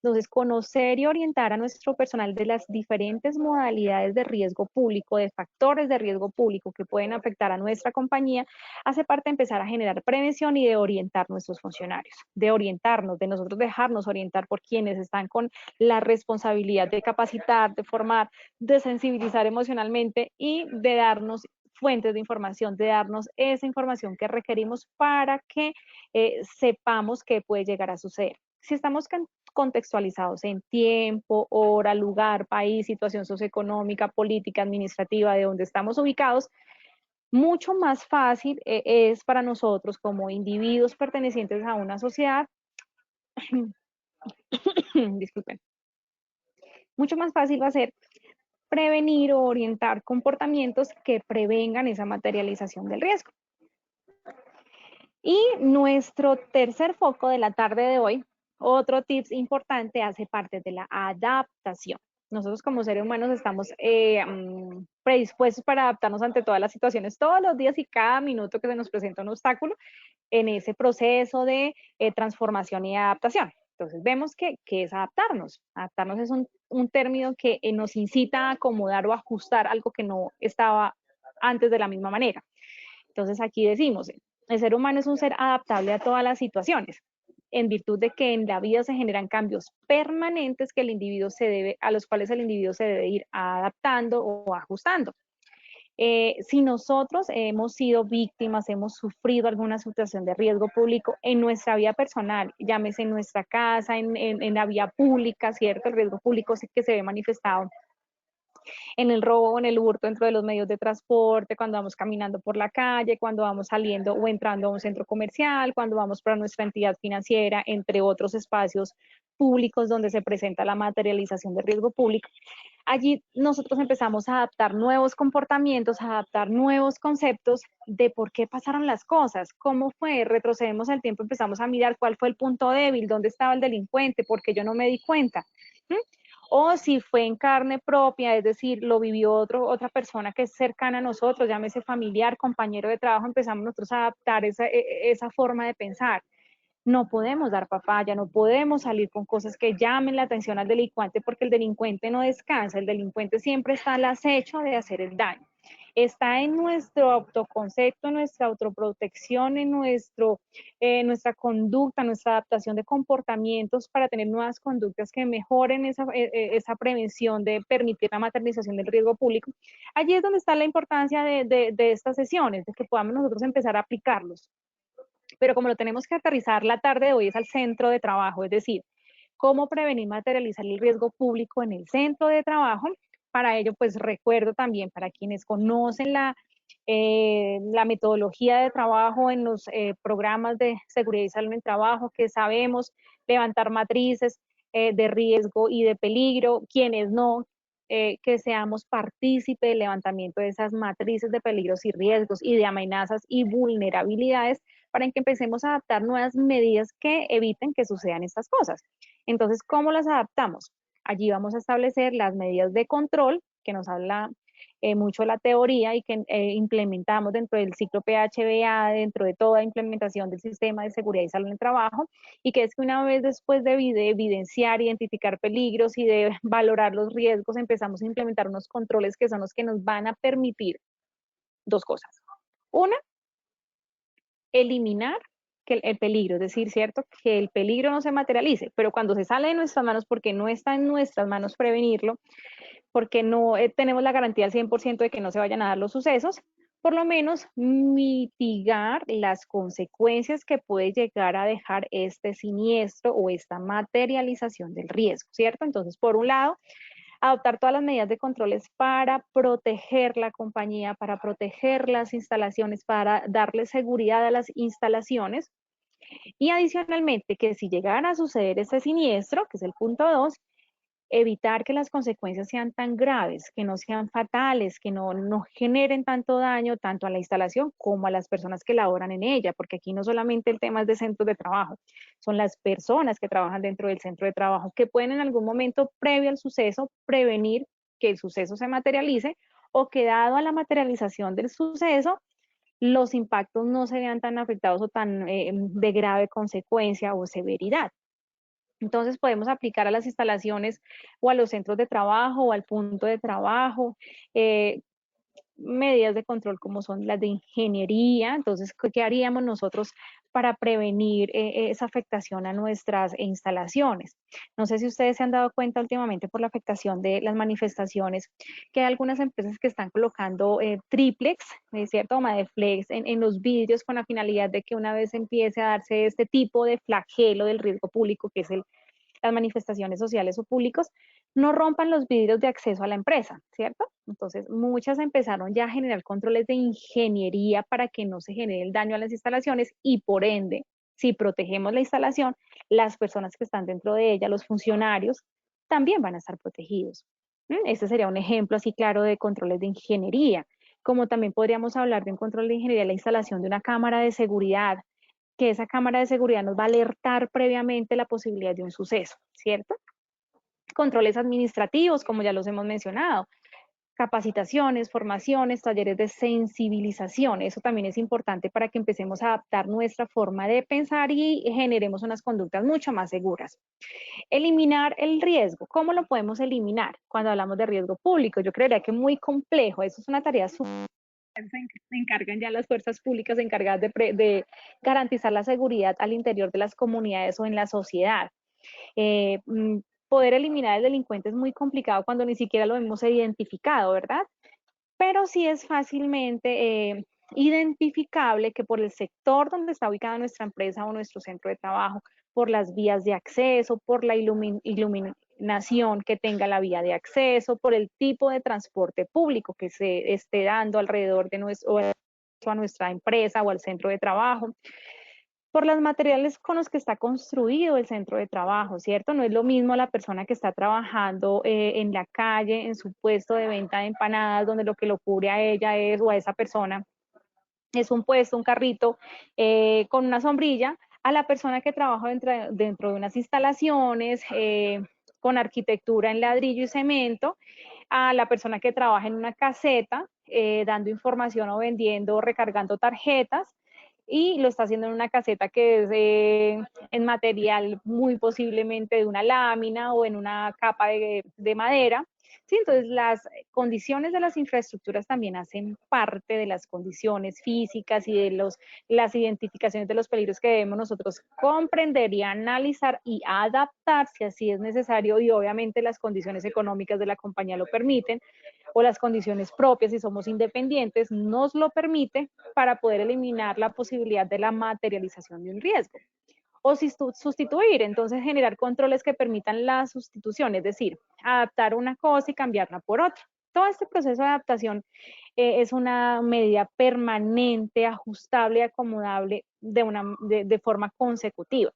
Entonces, conocer y orientar a nuestro personal de las diferentes modalidades de riesgo público, de factores de riesgo público que pueden afectar a nuestra compañía, hace parte de empezar a generar prevención y de orientar a nuestros funcionarios, de orientarnos, de nosotros dejarnos orientar por quienes están con la responsabilidad de capacitar, de formar, de sensibilizar emocionalmente y de darnos fuentes de información, de darnos esa información que requerimos para que sepamos qué puede llegar a suceder. Si estamos contextualizados en tiempo, hora, lugar, país, situación socioeconómica, política, administrativa, de donde estamos ubicados, mucho más fácil es para nosotros como individuos pertenecientes a una sociedad, disculpen, mucho más fácil va a ser prevenir o orientar comportamientos que prevengan esa materialización del riesgo. Y nuestro tercer foco de la tarde de hoy, otro tips importante, hace parte de la adaptación. Nosotros como seres humanos estamos predispuestos para adaptarnos ante todas las situaciones, todos los días y cada minuto que se nos presenta un obstáculo en ese proceso de transformación y adaptación. Entonces vemos que es adaptarnos. Adaptarnos es un término que nos incita a acomodar o ajustar algo que no estaba antes de la misma manera. Entonces aquí decimos, el ser humano es un ser adaptable a todas las situaciones, en virtud de que en la vida se generan cambios permanentes que a los cuales el individuo se debe ir adaptando o ajustando. Si nosotros hemos sido víctimas, hemos sufrido alguna situación de riesgo público en nuestra vida personal, llámese en nuestra casa, en la vía pública, ¿cierto? El riesgo público sí que se ve manifestado en el robo o en el hurto dentro de los medios de transporte, cuando vamos caminando por la calle, cuando vamos saliendo o entrando a un centro comercial, cuando vamos para nuestra entidad financiera, entre otros espacios públicos donde se presenta la materialización de riesgo público. Allí nosotros empezamos a adaptar nuevos comportamientos, a adaptar nuevos conceptos de por qué pasaron las cosas, cómo fue, retrocedemos el tiempo, empezamos a mirar cuál fue el punto débil, dónde estaba el delincuente, por qué yo no me di cuenta. O si fue en carne propia, es decir, lo vivió otra persona que es cercana a nosotros, llámese familiar, compañero de trabajo, empezamos nosotros a adaptar esa forma de pensar. No podemos dar papaya, no podemos salir con cosas que llamen la atención al delincuente porque el delincuente no descansa, el delincuente siempre está al acecho de hacer el daño. Está en nuestro autoconcepto, en nuestra autoprotección, en nuestra conducta, nuestra adaptación de comportamientos para tener nuevas conductas que mejoren esa prevención de permitir la materialización del riesgo público. Allí es donde está la importancia de estas sesiones, de que podamos nosotros empezar a aplicarlos. Pero como lo tenemos que aterrizar la tarde de hoy es al centro de trabajo, es decir, cómo prevenir materializar el riesgo público en el centro de trabajo. Para ello, pues recuerdo también para quienes conocen la metodología de trabajo en los programas de seguridad y salud en el trabajo, que sabemos levantar matrices de riesgo y de peligro, quienes no, que seamos partícipe del levantamiento de esas matrices de peligros y riesgos y de amenazas y vulnerabilidades para que empecemos a adaptar nuevas medidas que eviten que sucedan estas cosas. Entonces, ¿cómo las adaptamos? Allí vamos a establecer las medidas de control, que nos habla mucho la teoría y que implementamos dentro del ciclo PHBA, dentro de toda implementación del sistema de seguridad y salud en el trabajo, y que es que una vez después de evidenciar, identificar peligros y de valorar los riesgos, empezamos a implementar unos controles que son los que nos van a permitir dos cosas. Una, eliminar que el peligro, es decir, ¿cierto? Que el peligro no se materialice, pero cuando se sale de nuestras manos, porque no está en nuestras manos prevenirlo, porque no tenemos la garantía al 100% de que no se vayan a dar los sucesos, por lo menos mitigar las consecuencias que puede llegar a dejar este siniestro o esta materialización del riesgo, ¿cierto? Entonces, por un lado, adoptar todas las medidas de controles para proteger la compañía, para proteger las instalaciones, para darle seguridad a las instalaciones. Y adicionalmente, que si llegara a suceder este siniestro, que es el punto 2, evitar que las consecuencias sean tan graves, que no sean fatales, que no generen tanto daño tanto a la instalación como a las personas que laboran en ella, porque aquí no solamente el tema es de centros de trabajo, son las personas que trabajan dentro del centro de trabajo que pueden en algún momento previo al suceso prevenir que el suceso se materialice o que dado a la materialización del suceso los impactos no se vean tan afectados o tan de grave consecuencia o severidad. Entonces podemos aplicar a las instalaciones o a los centros de trabajo o al punto de trabajo, medidas de control como son las de ingeniería. Entonces, ¿qué haríamos nosotros para prevenir esa afectación a nuestras instalaciones? No sé si ustedes se han dado cuenta últimamente por la afectación de las manifestaciones, que hay algunas empresas que están colocando triplex, ¿cierto? Toma de flex en los vidrios con la finalidad de que una vez empiece a darse este tipo de flagelo del riesgo público, que es las manifestaciones sociales o públicos, no rompan los vidrios de acceso a la empresa, ¿cierto? Entonces, muchas empezaron ya a generar controles de ingeniería para que no se genere el daño a las instalaciones y por ende, si protegemos la instalación, las personas que están dentro de ella, los funcionarios, también van a estar protegidos. Este sería un ejemplo así claro de controles de ingeniería. Como también podríamos hablar de un control de ingeniería, la instalación de una cámara de seguridad, que esa cámara de seguridad nos va a alertar previamente la posibilidad de un suceso, ¿cierto? Controles administrativos, como ya los hemos mencionado, capacitaciones, formaciones, talleres de sensibilización. Eso también es importante para que empecemos a adaptar nuestra forma de pensar y generemos unas conductas mucho más seguras. Eliminar el riesgo. ¿Cómo lo podemos eliminar cuando hablamos de riesgo público? Yo creería que muy complejo. Eso es una tarea súper se encargan ya las fuerzas públicas encargadas de garantizar la seguridad al interior de las comunidades o en la sociedad. Eh, Poder eliminar el delincuente es muy complicado cuando ni siquiera lo hemos identificado, ¿verdad? Pero sí es fácilmente identificable que por el sector donde está ubicada nuestra empresa o nuestro centro de trabajo, por las vías de acceso, por la iluminación que tenga la vía de acceso, por el tipo de transporte público que se esté dando alrededor de a nuestra empresa o al centro de trabajo, por los materiales con los que está construido el centro de trabajo, ¿cierto? No es lo mismo la persona que está trabajando en la calle, en su puesto de venta de empanadas, donde lo que lo cubre a ella es, o a esa persona, es un puesto, un carrito con una sombrilla, a la persona que trabaja dentro de unas instalaciones con arquitectura en ladrillo y cemento, a la persona que trabaja en una caseta dando información o vendiendo, recargando tarjetas, y lo está haciendo en una caseta que es en material muy posiblemente de una lámina o en una capa de madera. ¿sí? Entonces, las condiciones de las infraestructuras también hacen parte de las condiciones físicas y de las identificaciones de los peligros que debemos nosotros comprender y analizar y adaptar si así es necesario, y obviamente las condiciones económicas de la compañía lo permiten, o las condiciones propias si somos independientes nos lo permite, para poder eliminar la posibilidad de la materialización de un riesgo o sustituir, entonces generar controles que permitan la sustitución, es decir, adaptar una cosa y cambiarla por otra. Todo este proceso de adaptación es una medida permanente, ajustable y acomodable de forma consecutiva.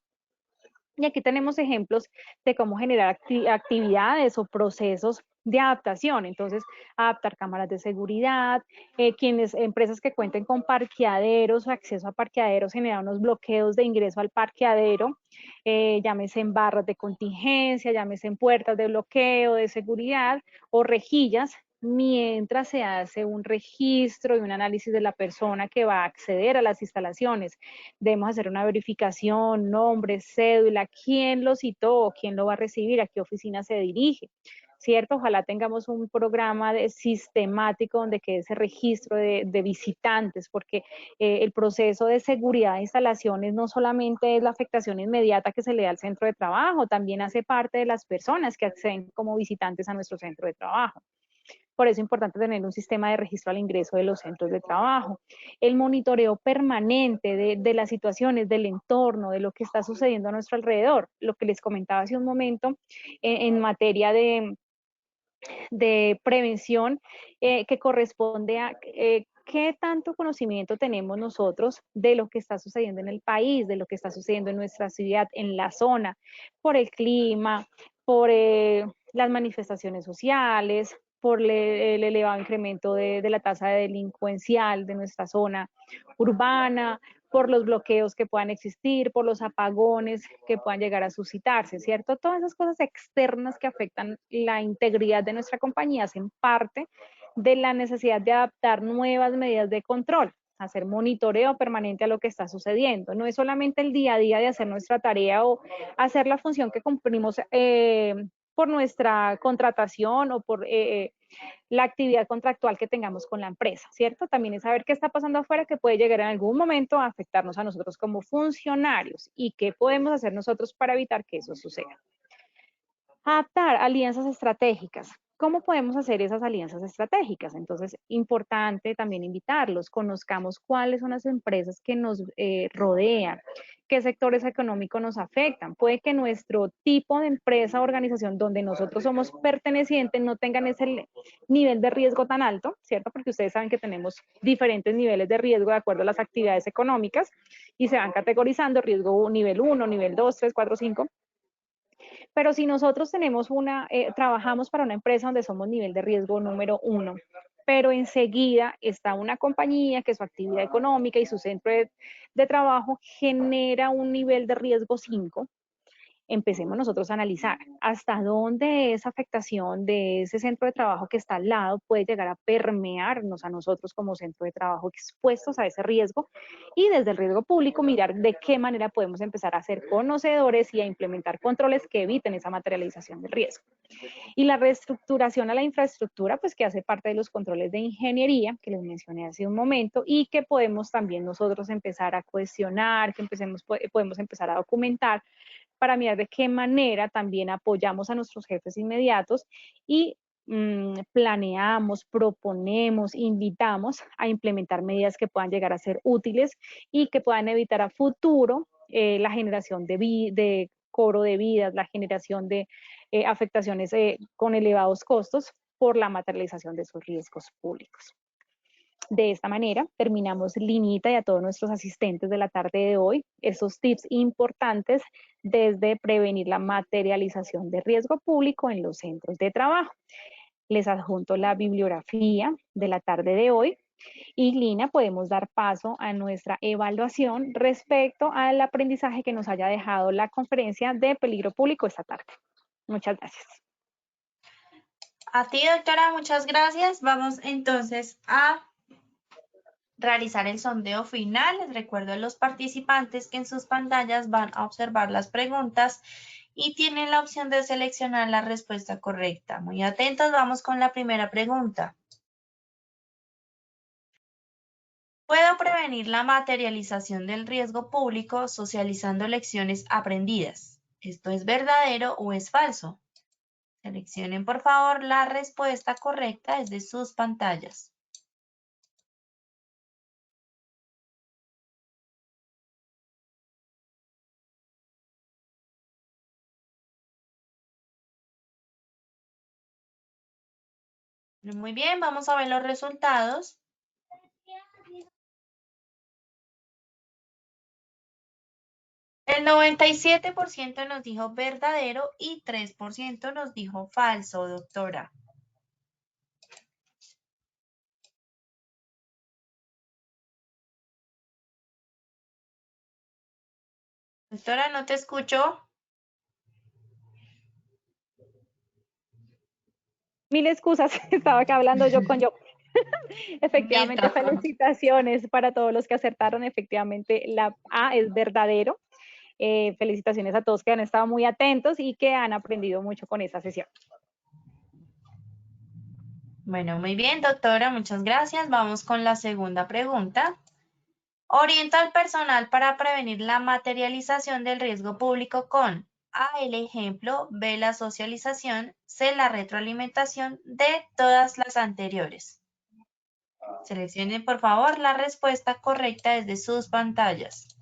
Y aquí tenemos ejemplos de cómo generar actividades o procesos de adaptación. Entonces, adaptar cámaras de seguridad, empresas que cuenten con parqueaderos o acceso a parqueaderos, generar unos bloqueos de ingreso al parqueadero, llámese en barras de contingencia, llámese en puertas de bloqueo, de seguridad o rejillas, mientras se hace un registro y un análisis de la persona que va a acceder a las instalaciones. Debemos hacer una verificación, nombre, cédula, quién lo citó, quién lo va a recibir, a qué oficina se dirige, ¿cierto? Ojalá tengamos un programa sistemático donde quede ese registro de visitantes, porque el proceso de seguridad de instalaciones no solamente es la afectación inmediata que se le da al centro de trabajo, también hace parte de las personas que acceden como visitantes a nuestro centro de trabajo. Por eso es importante tener un sistema de registro al ingreso de los centros de trabajo. El monitoreo permanente de las situaciones, del entorno, de lo que está sucediendo a nuestro alrededor. Lo que les comentaba hace un momento en materia de prevención, que corresponde a qué tanto conocimiento tenemos nosotros de lo que está sucediendo en el país, de lo que está sucediendo en nuestra ciudad, en la zona, por el clima, por las manifestaciones sociales, por el elevado incremento de la tasa delincuencial de nuestra zona urbana, por los bloqueos que puedan existir, por los apagones que puedan llegar a suscitarse, ¿cierto? Todas esas cosas externas que afectan la integridad de nuestra compañía hacen parte de la necesidad de adaptar nuevas medidas de control, hacer monitoreo permanente a lo que está sucediendo. No es solamente el día a día de hacer nuestra tarea o hacer la función que cumplimos por nuestra contratación o por la actividad contractual que tengamos con la empresa, ¿cierto? También es saber qué está pasando afuera que puede llegar en algún momento a afectarnos a nosotros como funcionarios y qué podemos hacer nosotros para evitar que eso suceda. Adaptar alianzas estratégicas. ¿Cómo podemos hacer esas alianzas estratégicas? Entonces, importante también invitarlos, conozcamos cuáles son las empresas que nos rodean, qué sectores económicos nos afectan. Puede que nuestro tipo de empresa o organización donde nosotros somos pertenecientes no tengan ese nivel de riesgo tan alto, ¿cierto? Porque ustedes saben que tenemos diferentes niveles de riesgo de acuerdo a las actividades económicas y se van categorizando riesgo nivel 1, nivel 2, 3, 4, 5. Pero si nosotros trabajamos para una empresa donde somos nivel de riesgo número 1, pero enseguida está una compañía que su actividad económica y su centro de trabajo genera un nivel de riesgo 5, empecemos nosotros a analizar hasta dónde esa afectación de ese centro de trabajo que está al lado puede llegar a permearnos a nosotros como centro de trabajo expuestos a ese riesgo, y desde el riesgo público mirar de qué manera podemos empezar a ser conocedores y a implementar controles que eviten esa materialización del riesgo. Y la reestructuración a la infraestructura, pues que hace parte de los controles de ingeniería que les mencioné hace un momento y que podemos también nosotros empezar a cuestionar, que podemos empezar a documentar para mirar de qué manera también apoyamos a nuestros jefes inmediatos y planeamos, proponemos, invitamos a implementar medidas que puedan llegar a ser útiles y que puedan evitar a futuro la generación de cobro de vidas, la generación de afectaciones con elevados costos por la materialización de esos riesgos públicos. De esta manera, terminamos, Linita, y a todos nuestros asistentes de la tarde de hoy, esos tips importantes desde prevenir la materialización de riesgo público en los centros de trabajo. Les adjunto la bibliografía de la tarde de hoy y, Lina, podemos dar paso a nuestra evaluación respecto al aprendizaje que nos haya dejado la conferencia de peligro público esta tarde. Muchas gracias. A ti, doctora, muchas gracias. Vamos entonces a realizar el sondeo final. Les recuerdo a los participantes que en sus pantallas van a observar las preguntas y tienen la opción de seleccionar la respuesta correcta. Muy atentos, vamos con la primera pregunta. ¿Puedo prevenir la materialización del riesgo público socializando lecciones aprendidas? ¿Esto es verdadero o es falso? Seleccionen por favor la respuesta correcta desde sus pantallas. Muy bien, vamos a ver los resultados. El 97% nos dijo verdadero y 3% nos dijo falso, doctora. Doctora, no te escucho. Mil excusas, estaba acá hablando yo con yo. Efectivamente, Listo. felicitaciones para todos los que acertaron. Efectivamente, la A es verdadero. Felicitaciones a todos que han estado muy atentos y que han aprendido mucho con esta sesión. Bueno, muy bien, doctora, muchas gracias. Vamos con la segunda pregunta. Orienta al personal para prevenir la materialización del riesgo público con A, el ejemplo, B, la socialización, C, la retroalimentación, D, todas las anteriores. Seleccionen por favor la respuesta correcta desde sus pantallas.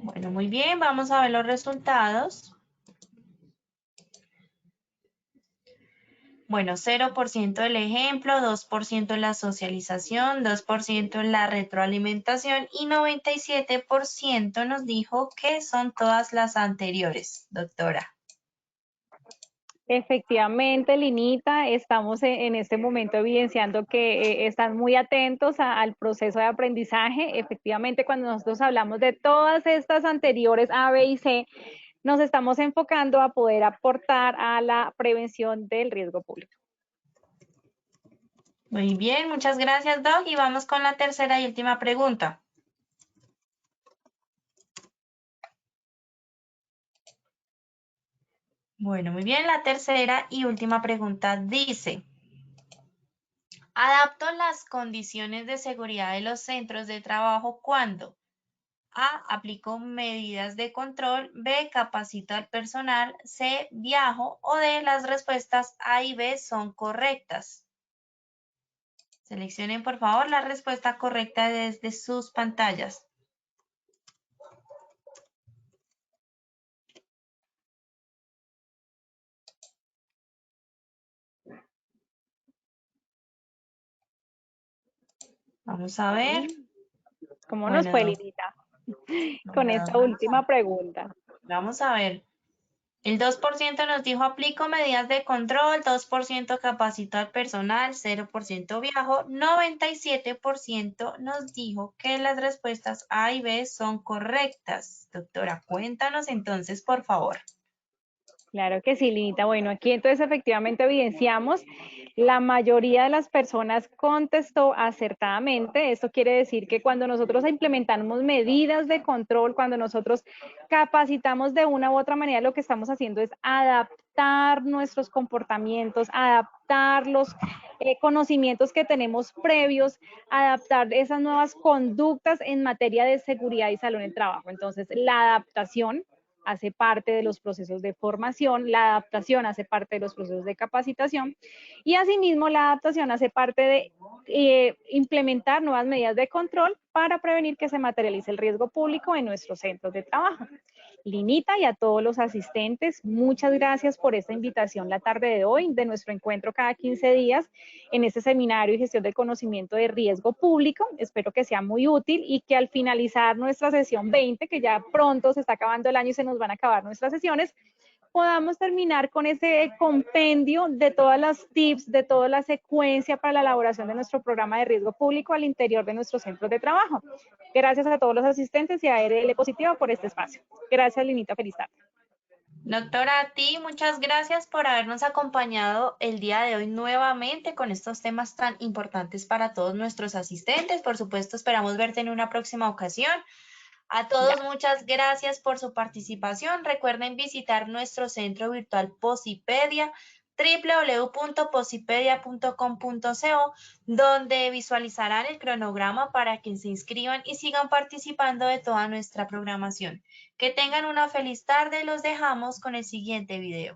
Bueno, muy bien, vamos a ver los resultados. Bueno, 0% el ejemplo, 2% la socialización, 2% la retroalimentación y 97% nos dijo que son todas las anteriores, doctora. Efectivamente, Linita, estamos en este momento evidenciando que están muy atentos al proceso de aprendizaje. Efectivamente, cuando nosotros hablamos de todas estas anteriores A, B y C, nos estamos enfocando a poder aportar a la prevención del riesgo público. Muy bien, muchas gracias, Doc. Y vamos con la tercera y última pregunta. Bueno, muy bien, la tercera y última pregunta dice, adapto las condiciones de seguridad de los centros de trabajo cuando A, aplico medidas de control, B, capacito al personal, C, viajo o D, las respuestas A y B son correctas. Seleccionen por favor la respuesta correcta desde sus pantallas. Vamos a ver. ¿Cómo nos Bueno, fue, Linita, con bueno, esta última pregunta? vamos a ver. El 2% nos dijo aplico medidas de control, 2% capacito al personal, 0% viajo, 97% nos dijo que las respuestas A y B son correctas. Doctora, cuéntanos entonces, por favor. Claro que sí, Linita. Bueno, aquí entonces efectivamente evidenciamos la mayoría de las personas contestó acertadamente. Esto quiere decir que cuando nosotros implementamos medidas de control, cuando nosotros capacitamos de una u otra manera, lo que estamos haciendo es adaptar nuestros comportamientos, adaptar los conocimientos que tenemos previos, adaptar esas nuevas conductas en materia de seguridad y salud en el trabajo. Entonces, la adaptación hace parte de los procesos de formación, la adaptación hace parte de los procesos de capacitación y asimismo la adaptación hace parte de implementar nuevas medidas de control para prevenir que se materialice el riesgo público en nuestros centros de trabajo. Linita y a todos los asistentes, muchas gracias por esta invitación la tarde de hoy, de nuestro encuentro cada 15 días en este seminario de gestión del conocimiento de riesgo público. Espero que sea muy útil y que al finalizar nuestra sesión 20, que ya pronto se está acabando el año y se nos van a acabar nuestras sesiones, podamos terminar con ese compendio de todas las tips, de toda la secuencia para la elaboración de nuestro programa de riesgo público al interior de nuestros centros de trabajo. Gracias a todos los asistentes y a ARL Positiva por este espacio. Gracias, Linita. Feliz tarde. Doctora, a ti muchas gracias por habernos acompañado el día de hoy nuevamente con estos temas tan importantes para todos nuestros asistentes. Por supuesto, esperamos verte en una próxima ocasión. A todos muchas gracias por su participación. Recuerden visitar nuestro centro virtual Posipedia, www.posipedia.com.co, donde visualizarán el cronograma para que se inscriban y sigan participando de toda nuestra programación. Que tengan una feliz tarde. Los dejamos con el siguiente video.